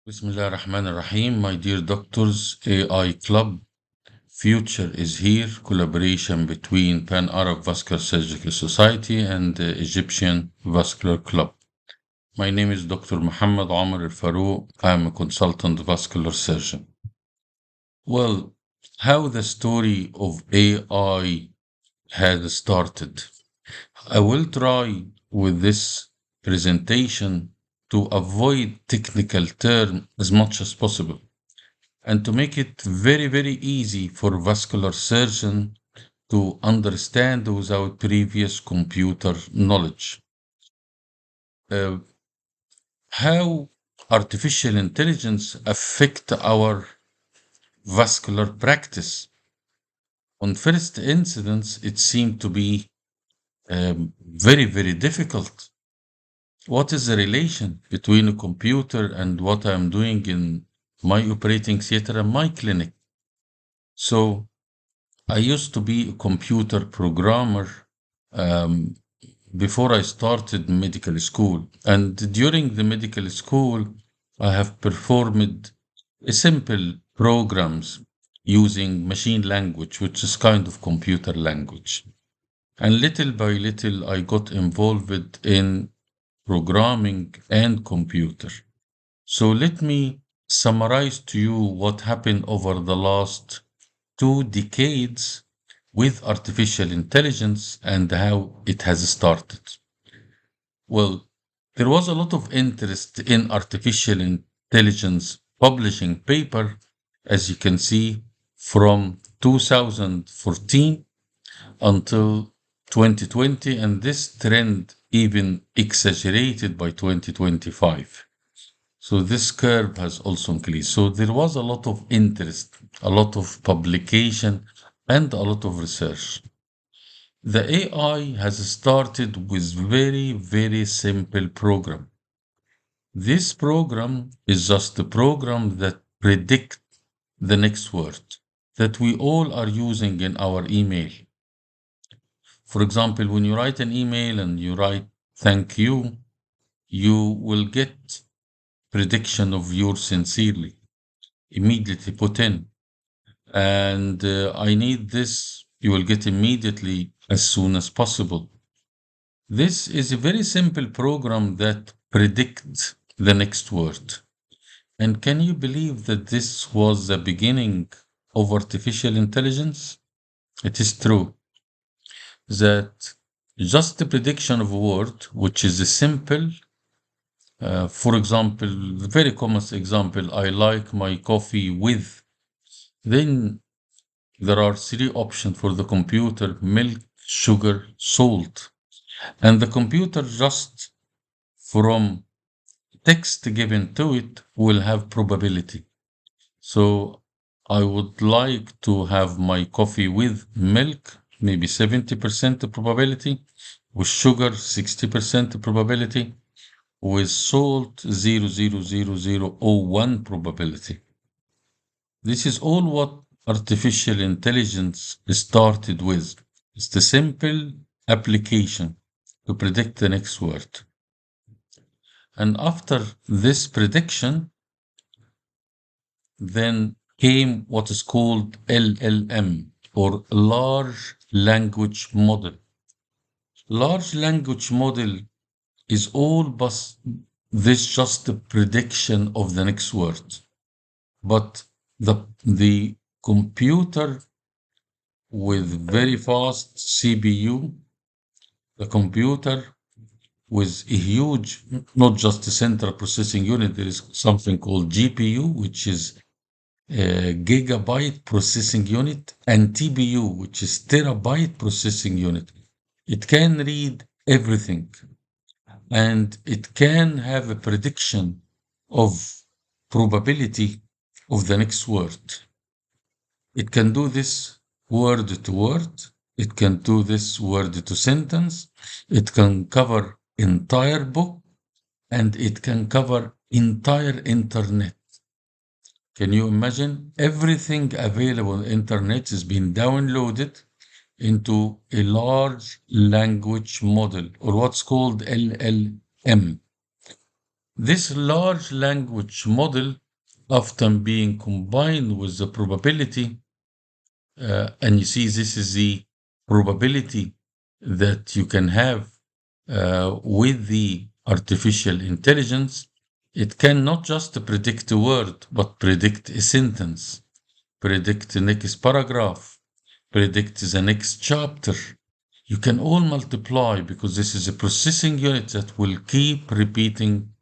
Bismillah ar-Rahman ar-Rahim, my dear doctors, AI Club, future is here, collaboration between Pan-Arab Vascular Surgical Society and the Egyptian Vascular Club. My name is Dr. Muhammad Omar Al-Farouk. I am a consultant vascular surgeon. Well, how the story of AI has started. I will try with this presentation to avoid technical terms as much as possible and to make it very easy for vascular surgeon to understand without previous computer knowledge. How artificial intelligence affect our vascular practice. On first incidence, it seemed to be very difficult. What is the relation between a computer and what I'm doing in my operating theater and my clinic? So I used to be a computer programmer um, before I started medical school. And during the medical school, I have performed simple programs using machine language, which is kind of computer language. And little by little, I got involved in programming and computer. So let me summarize to you what happened over the last 2 decades with artificial intelligence and how it has started. Well, there was a lot of interest in artificial intelligence publishing paper, as you can see, from 2014 until 2020, and this trend even exaggerated by 2025. So this curve has also increased. So there was a lot of interest, a lot of publication, and a lot of research. The AI has started with very simple program. This program is just a program that predict the next word that we all are using in our email. For example, when you write an email and you write thank you, you will get prediction of yours sincerely immediately put in. And I need this, you will get immediately as soon as possible. This is a very simple program that predicts the next word. And can you believe that this was the beginning of artificial intelligence? It is true that just the prediction of a word, which is a simple, for example, the very common example, I like my coffee with, then there are 3 options for the computer: milk, sugar, salt. And the computer just from text given to it will have probability. So I would like to have my coffee with milk, maybe 70% probability, with sugar, 60% probability, with salt, 0.00001 probability. This is all what artificial intelligence started with. It's the simple application to predict the next word. And after this prediction, then came what is called LLM, or large language model. Large language model is all but this just a prediction of the next word. But the computer with very fast CPU, the computer with a huge, not just a central processing unit, there is something called GPU, which is a gigabyte processing unit, and TPU, which is terabyte processing unit. It can read everything, and it can have a prediction of probability of the next word. It can do this word to word. It can do this word to sentence. It can cover entire book, and it can cover entire internet. Can you imagine? Everything available on the internet is being downloaded into a large language model, or what's called LLM. This large language model often being combined with the probability, and you see this is the probability that you can have with the artificial intelligence. It can not just predict a word, but predict a sentence, predict the next paragraph, predict the next chapter. You can all multiply because this is a processing unit that will keep repeating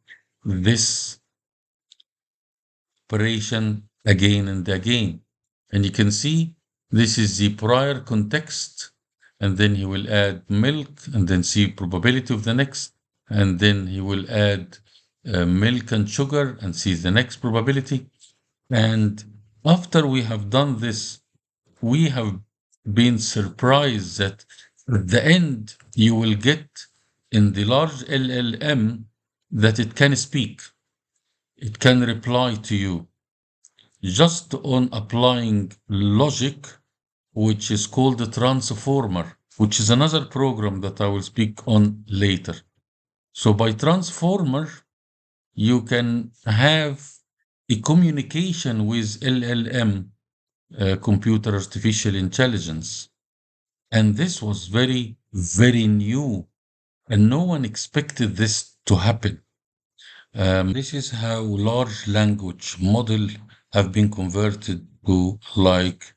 this operation again and again. And you can see this is the prior context, and then he will add milk and then see probability of the next, and then he will add milk and sugar and see the next probability. And after we have done this, we have been surprised that at the end you will get in the large LLM that it can speak, it can reply to you just on applying logic, which is called a transformer, which is another program that I will speak on later. So by transformer, you can have a communication with LLM, computer artificial intelligence. And this was very, very new, and no one expected this to happen. This is how large language model have been converted to like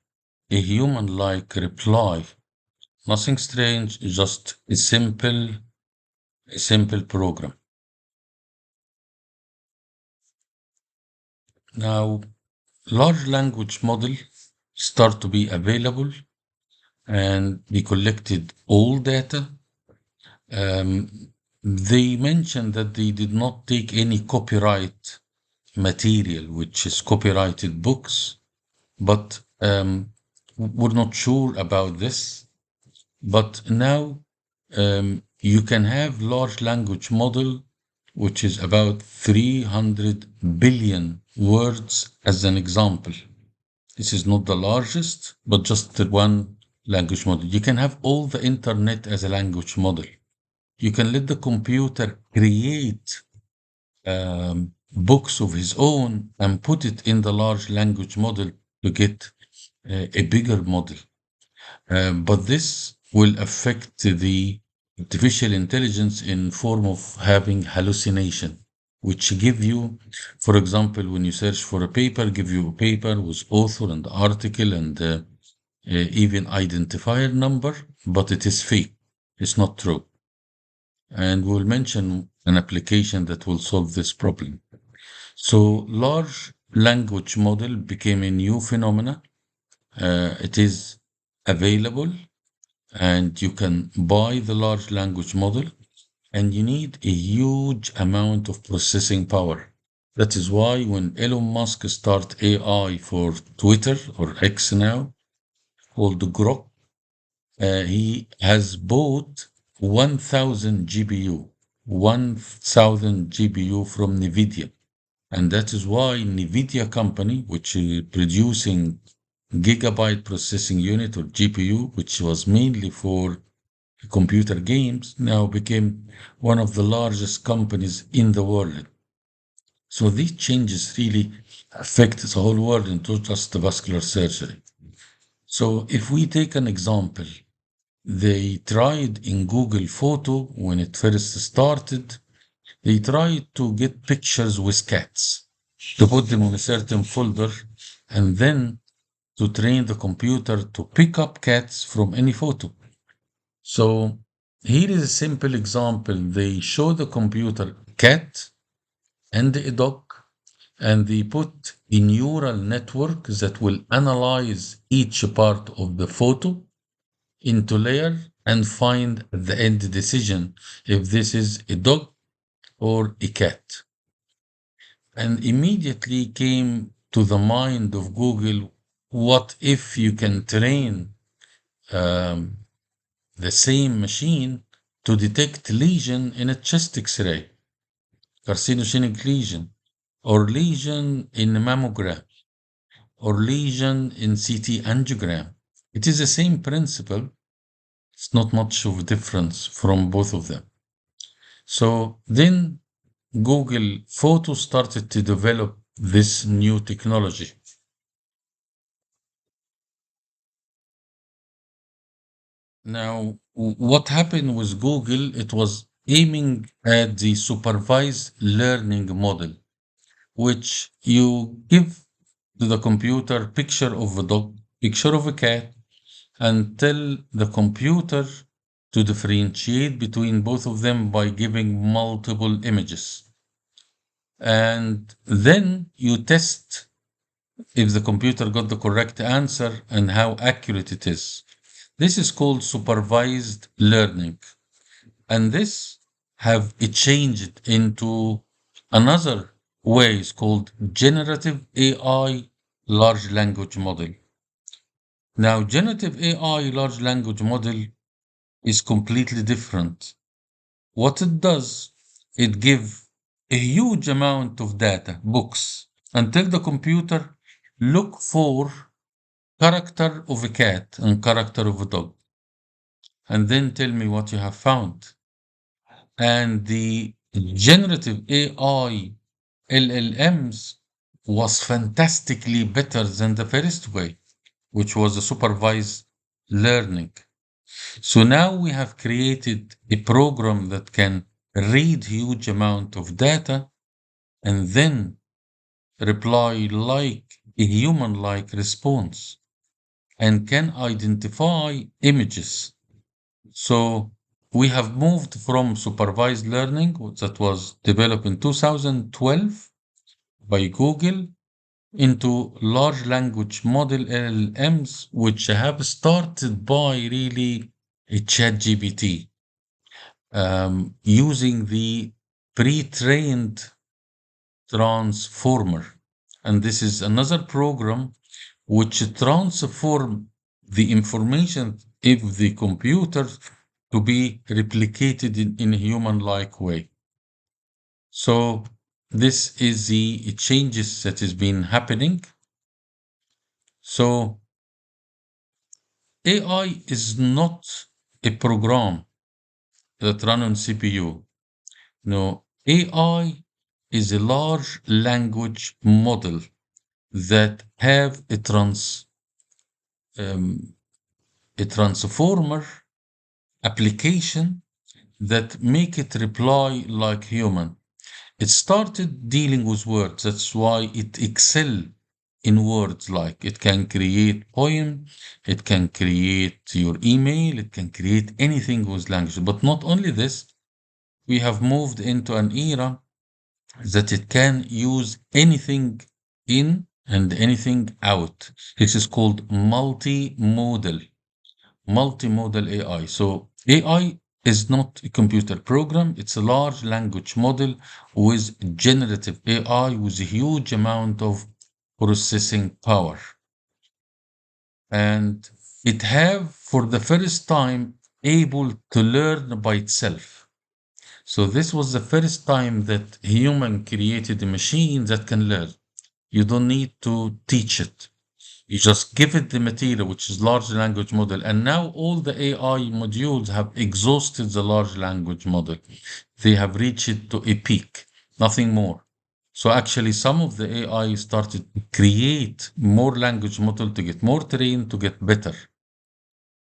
a human-like reply. Nothing strange, just a simple program. Now, large language model start to be available and we collected all data. They mentioned that they did not take any copyright material, which is copyrighted books, but we're not sure about this. But now you can have large language model, which is about 300 billion words as an example. This is not the largest, but just the one language model. You can have all the internet as a language model. You can let the computer create books of his own and put it in the large language model to get a bigger model. But this will affect the artificial intelligence in form of having hallucination, which give you, for example, when you search for a paper, give you a paper with author and article and even identifier number, but it is fake. It's not true. And we'll mention an application that will solve this problem. So large language model became a new phenomena. It is available and you can buy the large language model and you need a huge amount of processing power. That is why when Elon Musk start AI for Twitter or X now, called Grok, he has bought 1,000 GPU, 1,000 GPU from NVIDIA. And that is why NVIDIA company, which is producing gigabyte processing unit or GPU, which was mainly for computer games, now became one of the largest companies in the world. So these changes really affect the whole world, and not just the vascular surgery. So if we take an example, they tried in Google Photo when it first started, they tried to get pictures with cats, to put them in a certain folder, and then to train the computer to pick up cats from any photo. So here is a simple example. They show the computer cat and a dog, and they put a neural network that will analyze each part of the photo into layer and find the end decision if this is a dog or a cat. And immediately came to the mind of Google, what if you can train the same machine to detect lesion in a chest X-ray, carcinogenic lesion, or lesion in a mammogram, or lesion in CT angiogram. It is the same principle. It's not much of a difference from both of them. So then Google Photos started to develop this new technology. Now, what happened with Google, it was aiming at the supervised learning model, which you give to the computer picture of a dog, picture of a cat, and tell the computer to differentiate between both of them by giving multiple images. And then you test if the computer got the correct answer and how accurate it is. This is called supervised learning. And this have it changed into another ways called generative AI large language model. Now, generative AI large language model is completely different. What it does, it gives a huge amount of data, books, and tell the computer, look for character of a cat and character of a dog, and then tell me what you have found. And the generative AI LLMs was fantastically better than the first way, which was the supervised learning. So now we have created a program that can read huge amount of data and then reply like a human-like response and can identify images. So we have moved from supervised learning that was developed in 2012 by Google into large language model LLMs, which have started by really a ChatGPT, using the pre-trained transformer. And this is another program which transform the information of the computer to be replicated in a human-like way. So this is the changes that has been happening. So AI is not a program that run on CPU. No, AI is a large language model that have um, a transformer application that make it reply like human. It started dealing with words. That's why it excel in words. Like it can create poem, it can create your email, it can create anything with language. But not only this, we have moved into an era that it can use anything in and anything out. This is called multimodal AI. So AI is not a computer program. It's a large language model with generative AI with a huge amount of processing power. And it have for the first time able to learn by itself. So this was the first time that human created a machine that can learn. You don't need to teach it. You just give it the material, which is large language model. And now all the AI modules have exhausted the large language model. They have reached it to a peak, nothing more. So actually some of the AI started to create more language model to get more trained, to get better.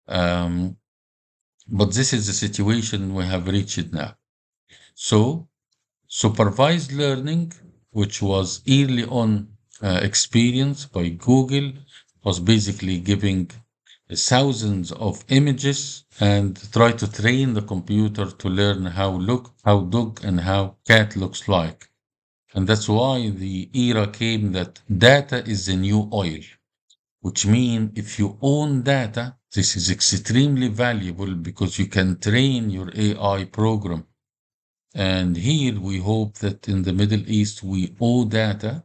But this is the situation we have reached now. So supervised learning, which was early on experience by Google, was basically giving thousands of images and try to train the computer to learn how dog and how cat looks like. And that's why the era came that data is the new oil, which means if you own data, this is extremely valuable because you can train your AI program. And here we hope that in the Middle East, we owe data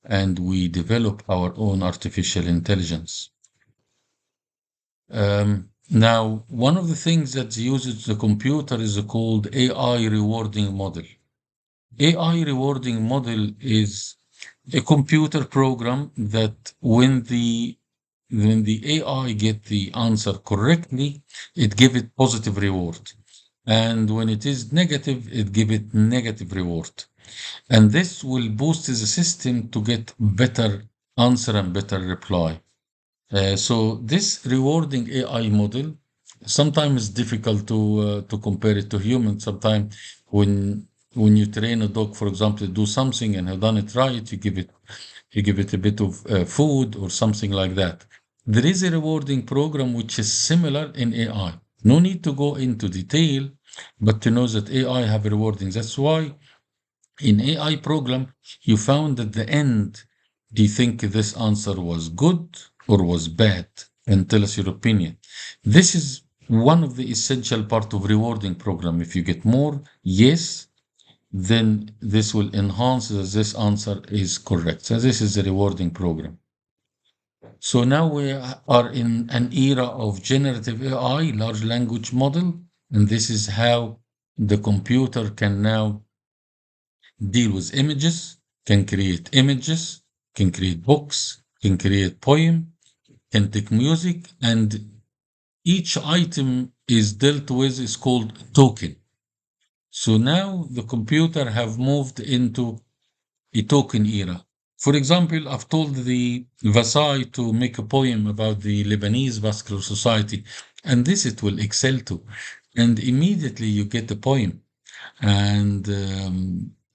and we develop our own artificial intelligence. Now, one of the things that uses the computer is called AI rewarding model. AI rewarding model is a computer program that when the AI get the answer correctly, it give it positive reward. And when it is negative, it give it negative reward. And this will boost the system to get better answer and better reply. So this rewarding AI model sometimes difficult to compare it to humans. Sometimes when you train a dog, for example, to do something and have done it right, you give it a bit of food or something like that. There is a rewarding program which is similar in AI. No need to go into detail, but to know that AI have rewarding. That's why in AI program, you found at the end, do you think this answer was good or was bad? And tell us your opinion. This is one of the essential part of rewarding program. If you get more yes, then this will enhance that this answer is correct. So this is the rewarding program. So now we are in an era of generative AI, large language model, and this is how the computer can now deal with images, can create books, can create poem, can take music, and each item is dealt with is called token. So now the computer have moved into a token era. For example, I've told the Vasai to make a poem about the Lebanese Vascular Society, and this it will excel to. And immediately you get the poem. And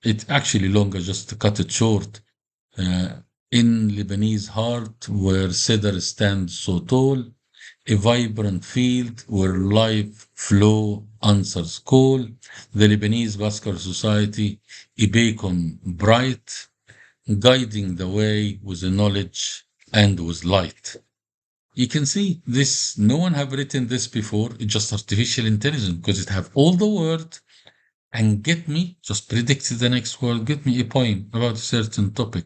it's actually longer, just to cut it short. Uh, in Lebanese heart, where cedar stands so tall, a vibrant field where life flow answers call, the Lebanese Vascular Society, a beacon bright, guiding the way with the knowledge and with light. You can see this, no one have written this before, it's just artificial intelligence because it have all the word and get me, just predict the next word, get me a poem about a certain topic.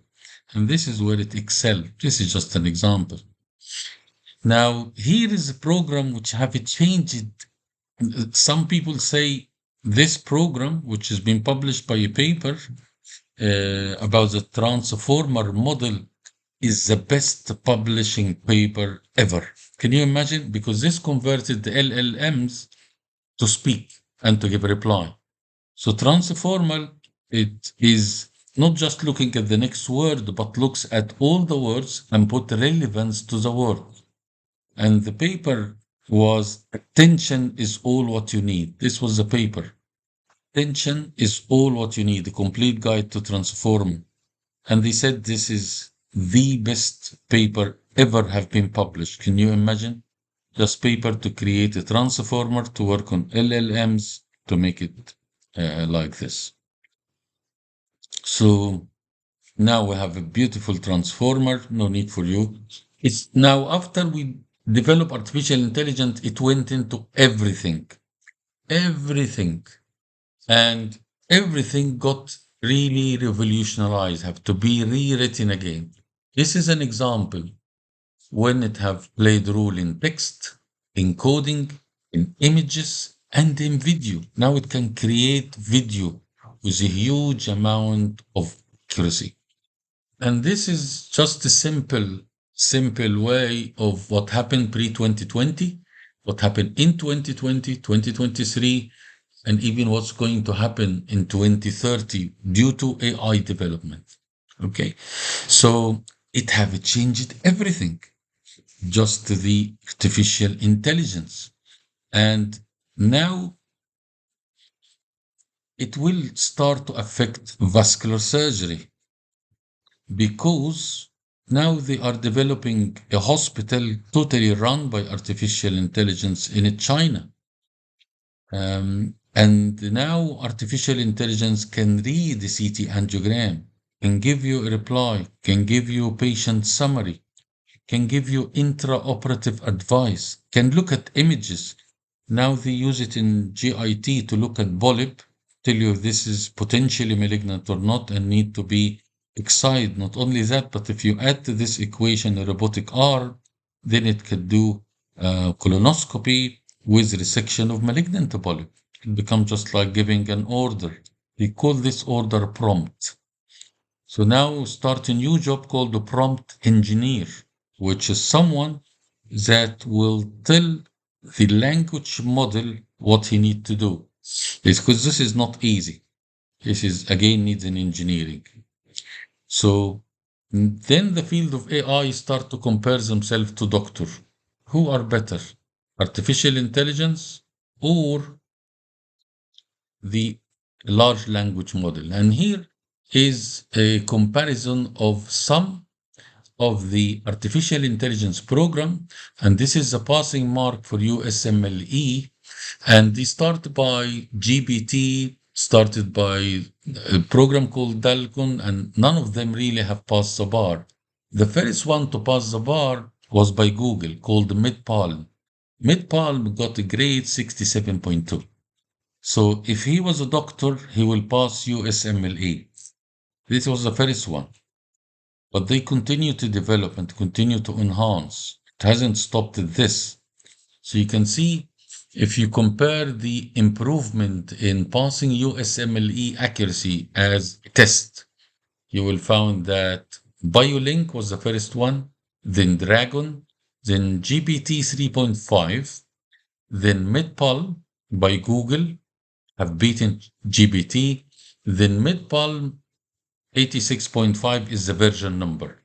And this is where it excel. This is just an example. Now, here is a program which have changed. Some people say this program, which has been published by a paper about the transformer model, is the best publishing paper ever. Can you imagine? Because this converted the LLMs to speak and to give a reply. So transformal, it is not just looking at the next word, but looks at all the words and put relevance to the word. And the paper was attention is all what you need. This was the paper. Attention is all what you need, a complete guide to transform. And they said this is the best paper ever have been published. Can you imagine? Just paper to create a transformer to work on LLMs to make it like this. So now we have a beautiful transformer, no need for you. It's now after we develop artificial intelligence, it went into everything, and everything got really revolutionized, have to be rewritten again. This is an example when it have played role in text, in coding, in images, and in video. Now it can create video with a huge amount of accuracy. And this is just a simple way of what happened pre-2020, what happened in 2020, 2023, and even what's going to happen in 2030 due to AI development. Okay. So it have changed everything, just the artificial intelligence. And now it will start to affect vascular surgery because now they are developing a hospital totally run by artificial intelligence in China. And now artificial intelligence can read the CT angiogram, can give you a reply, can give you patient summary, can give you intraoperative advice, can look at images. Now they use it in GIT to look at polyp, tell you if this is potentially malignant or not and need to be excised. Not only that, but if you add to this equation a robotic arm, then it could do colonoscopy with resection of malignant polyp. It becomes just like giving an order. They call this order prompt. So now start a new job called the prompt engineer, which is someone that will tell the language model what he need to do. It's because this is not easy. This is again needs an engineering. So then the field of AI start to compare themselves to doctor. Who are better, artificial intelligence or the large language model? And here is a comparison of some of the artificial intelligence program, and this is the passing mark for USMLE. And they start by GPT, started by a program called Dalcon, and none of them really have passed the bar. The first one to pass the bar was by Google, called MidPalm. MidPalm got a grade 67.2. So if he was a doctor, he will pass USMLE. This was the first one. But they continue to develop and continue to enhance. It hasn't stopped at this. So you can see if you compare the improvement in passing USMLE accuracy as a test, you will find that BioLink was the first one, then Dragon, then GPT 3.5, then MidPalm by Google have beaten GPT, then MidPalm 86.5 is the version number.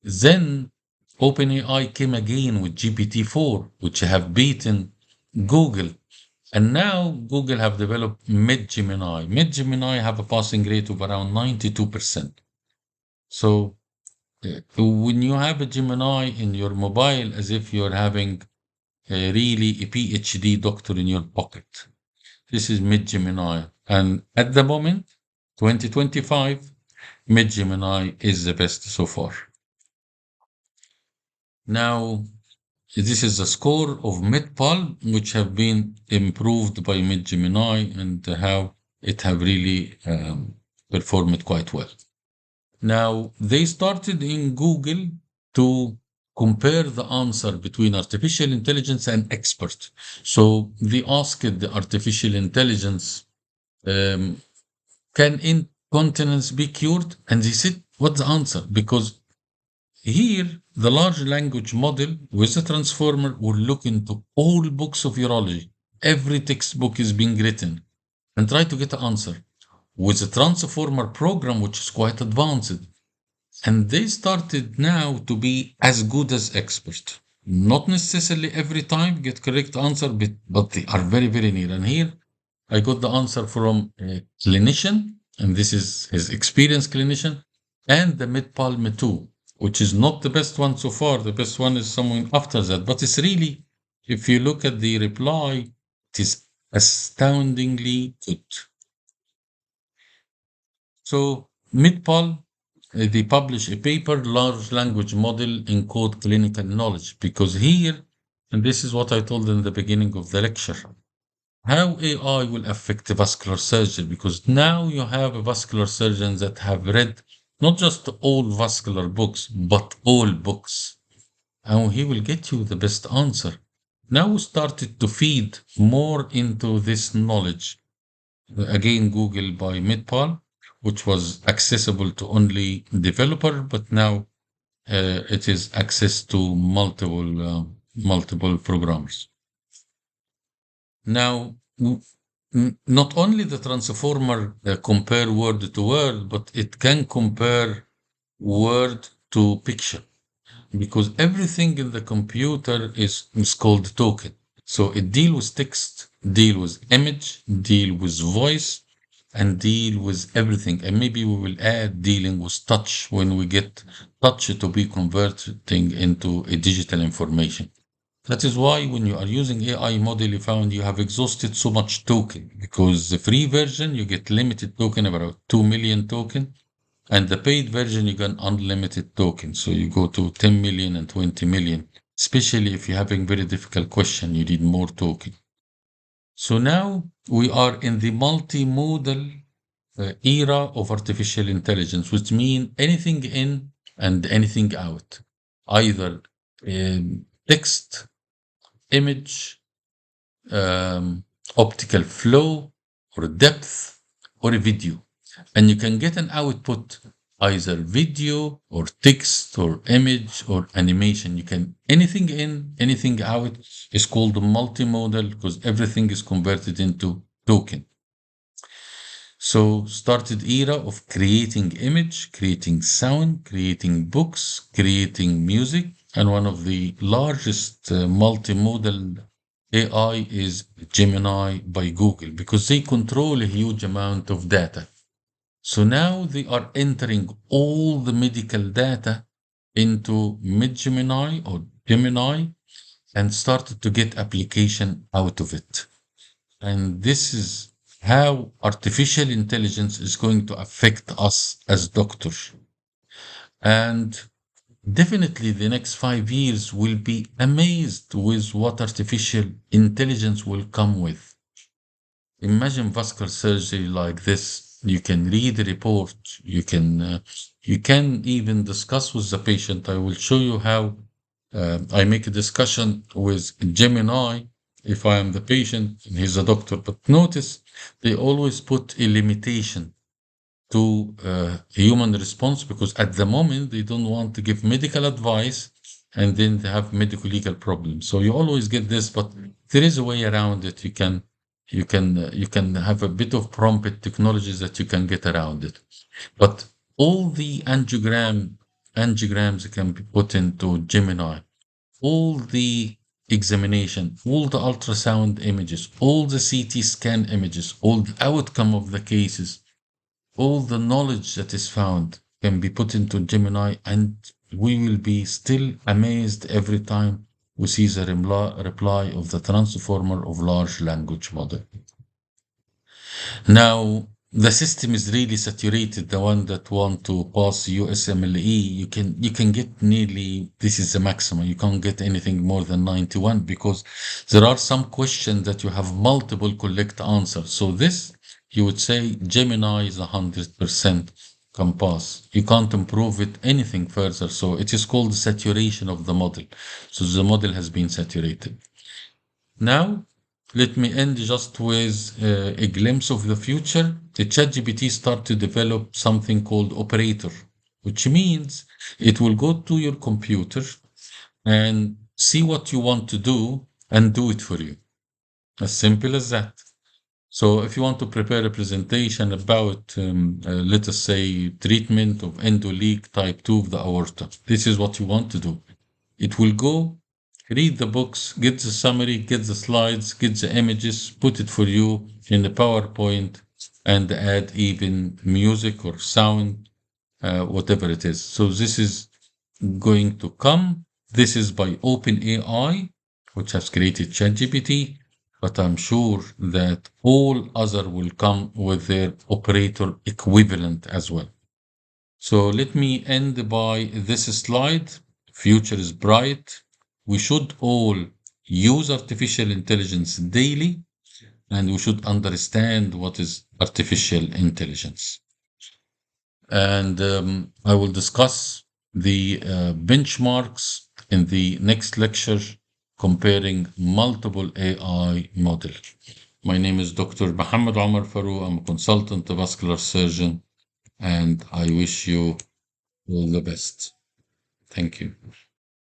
Then OpenAI came again with GPT-4, which have beaten Google. And now Google have developed Mid-Gemini. Mid-Gemini have a passing rate of around 92%. So when you have a Gemini in your mobile, as if you're having really a PhD doctor in your pocket. This is Mid-Gemini. And at the moment, 2025, Mid-Gemini is the best so far. Now, this is the score of MidPal, which have been improved by Mid-Gemini and how it have really performed quite well. Now, they started in Google to compare the answer between artificial intelligence and expert. So they asked the artificial intelligence, can incontinence be cured? And they said, what's the answer? Because here, the large language model with the transformer will look into all books of urology. Every textbook is being written and try to get an answer with the transformer program, which is quite advanced. And they started now to be as good as expert. Not necessarily every time get correct answer, but they are very, very near. And here I got the answer from a clinician, and this is his experienced clinician, and the MidPalm 2, which is not the best one so far. The best one is someone after that. But it's really, if you look at the reply, it is astoundingly good. So MidPal, they publish a paper, large language model encode clinical knowledge, because here, and this is what I told in the beginning of the lecture, how AI will affect the vascular surgery, because now you have a vascular surgeons that have read not just all vascular books, but all books, and he will get you the best answer. Now we started to feed more into this knowledge. Again, Google by MidPal, which was accessible to only developer, but now it is access to multiple programmers. Now, not only the transformer compare word to word, but it can compare word to picture, because everything in the computer is called token. So it deal with text, deal with image, deal with voice, and deal with everything. And maybe we will add dealing with touch when we get touch to be converting into a digital information. That is why when you are using AI model, you found you have exhausted so much token, because the free version, you get limited token, about 2 million token, and the paid version, you get unlimited token. So you go to 10 million and 20 million, especially if you're having very difficult question, you need more token. So now we are in the multimodal era of artificial intelligence, which means anything in and anything out, either text, image, optical flow, or depth, or a video. And you can get an output, either video or text or image or animation. You can, anything in, anything out is called multimodal, because everything is converted into token. So started era of creating image, creating sound, creating books, creating music, and one of the largest multimodal AI is Gemini by Google because they control a huge amount of data. So now they are entering all the medical data into Gemini or Gemini and started to get application out of it. And this is how artificial intelligence is going to affect us as doctors. And definitely the next 5 years will be amazed with what artificial intelligence will come with. Imagine vascular surgery like this. You can read the report. You can even discuss with the patient. I will show you how I make a discussion with Gemini if I am the patient and he's a doctor. But notice they always put a limitation to human response because at the moment they don't want to give medical advice and then they have medical legal problems. So you always get this, but there is a way around it. You can have a bit of prompt technologies that you can get around it. But all the angiograms can be put into Gemini, all the examination, all the ultrasound images, all the CT scan images, all the outcome of the cases, all the knowledge that is found can be put into Gemini, and we will be still amazed every time we see the reply of the transformer of large language model. Now, the system is really saturated. The one that want to pass USMLE, you can get nearly, this is the maximum. You can't get anything more than 91 because there are some questions that you have multiple correct answers. So this, you would say Gemini is 100% can pass. You can't improve it anything further. So it is called saturation of the model. So the model has been saturated. Now, let me end just with a glimpse of the future. The ChatGPT start to develop something called operator, which means it will go to your computer and see what you want to do and do it for you. As simple as that. So if you want to prepare a presentation about, let us say, treatment of endoleak type 2 of the aorta, this is what you want to do. It will go, read the books, get the summary, get the slides, get the images, put it for you in the PowerPoint, and add even music or sound, whatever it is. So this is going to come. This is by OpenAI, which has created ChatGPT, but I'm sure that all other will come with their operator equivalent as well. So let me end by this slide. Future is bright. We should all use artificial intelligence daily, and we should understand what is artificial intelligence. And I will discuss the benchmarks in the next lecture comparing multiple AI models. My name is Dr. Mohammed Omar Farou. I'm a consultant, a vascular surgeon, and I wish you all the best. Thank you.